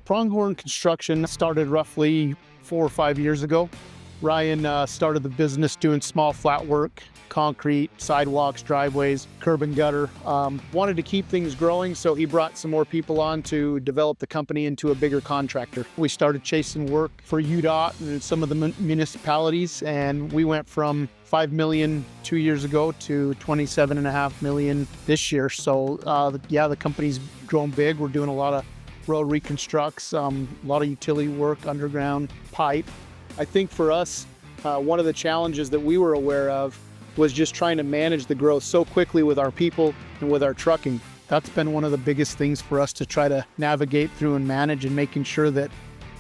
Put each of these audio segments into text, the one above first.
Pronghorn Construction started roughly 4 or 5 years ago. Ryan started the business doing small flat work, concrete, sidewalks, driveways, curb and gutter. Wanted to keep things growing, so he brought some more people on to develop the company into a bigger contractor. We started chasing work for UDOT and some of the municipalities, and we went from 5 million 2 years ago to 27.5 million this year. So the company's grown big. We're doing a lot of road reconstructs, a lot of utility work, underground pipe. I think for us, one of the challenges that we were aware of was just trying to manage the growth so quickly with our people and with our trucking. That's been one of the biggest things for us to try to navigate through and manage, and making sure that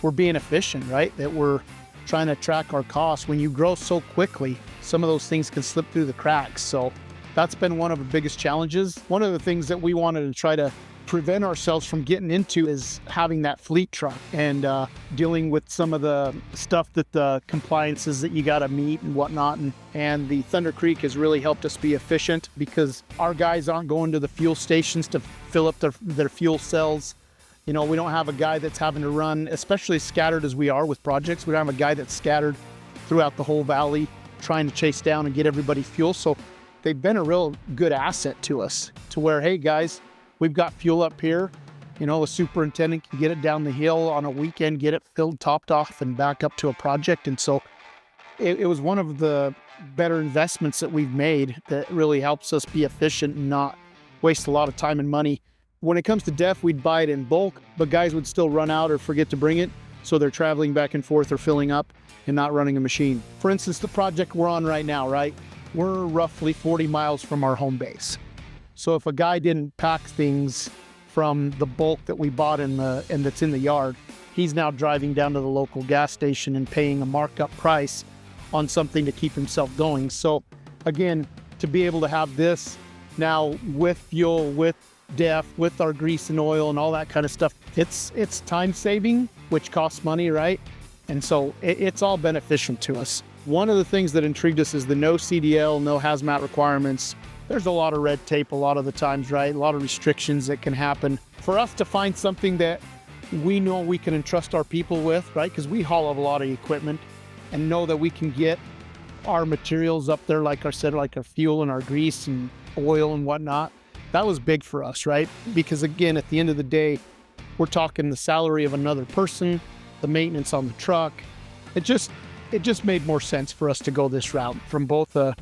we're being efficient, right? That we're trying to track our costs. When you grow so quickly, some of those things can slip through the cracks. So that's been one of the biggest challenges. One of the things that we wanted to try to prevent ourselves from getting into is having that fleet truck and dealing with some of the stuff, that the compliances that you got to meet and whatnot. And the Thunder Creek has really helped us be efficient, because our guys aren't going to the fuel stations to fill up their fuel cells. You know, we don't have a guy that's having to run, especially scattered as we are with projects. We don't have a guy that's scattered throughout the whole valley trying to chase down and get everybody fuel. So they've been a real good asset to us, to where, hey guys, we've got fuel up here. You know, the superintendent can get it down the hill on a weekend, get it filled, topped off, and back up to a project. And so it was one of the better investments that we've made that really helps us be efficient and not waste a lot of time and money. When it comes to DEF, we'd buy it in bulk, but guys would still run out or forget to bring it. So they're traveling back and forth or filling up and not running a machine. For instance, the project we're on right now, right? We're roughly 40 miles from our home base. So if a guy didn't pack things from the bulk that we bought and that's in the yard, he's now driving down to the local gas station and paying a markup price on something to keep himself going. So again, to be able to have this now with fuel, with DEF, with our grease and oil and all that kind of stuff, it's time saving, which costs money, right? And so it's all beneficial to us. One of the things that intrigued us is the no CDL, no hazmat requirements. There's a lot of red tape a lot of the times, right? A lot of restrictions that can happen. For us to find something that we know we can entrust our people with, right? Because we haul a lot of equipment, and know that we can get our materials up there, like I said, like our fuel and our grease and oil and whatnot. That was big for us, right? Because again, at the end of the day, we're talking the salary of another person, the maintenance on the truck. It just made more sense for us to go this route from both a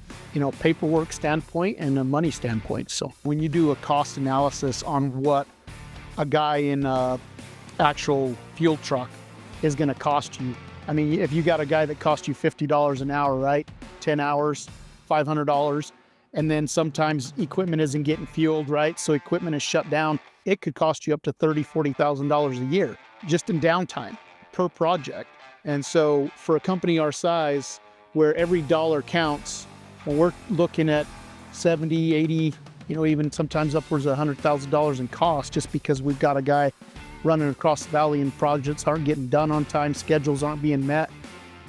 paperwork standpoint and a money standpoint. So when you do a cost analysis on what a guy in a actual fuel truck is going to cost you, I mean, if you got a guy that costs you $50 an hour, right? 10 hours, $500, and then sometimes equipment isn't getting fueled, right? So equipment is shut down. It could cost you up to $30,000, $40,000 a year just in downtime per project. And so for a company our size, where every dollar counts, when we're looking at 70, 80, even sometimes upwards of $100,000 in cost, just because we've got a guy running across the valley and projects aren't getting done on time, schedules aren't being met,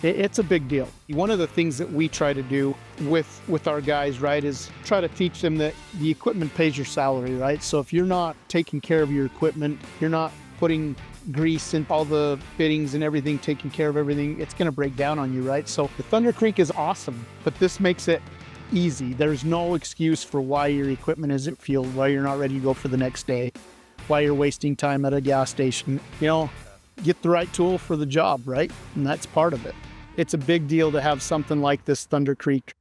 it's a big deal. One of the things that we try to do with our guys, right, is try to teach them that the equipment pays your salary, right? So if you're not taking care of your equipment, you're not putting grease and all the fittings and everything, taking care of everything, it's going to break down on you, right? So the Thunder Creek is awesome, but this makes it easy. There's no excuse for why your equipment isn't fueled, why you're not ready to go for the next day, why you're wasting time at a gas station. Get the right tool for the job, right? And that's part of it. It's a big deal to have something like this Thunder Creek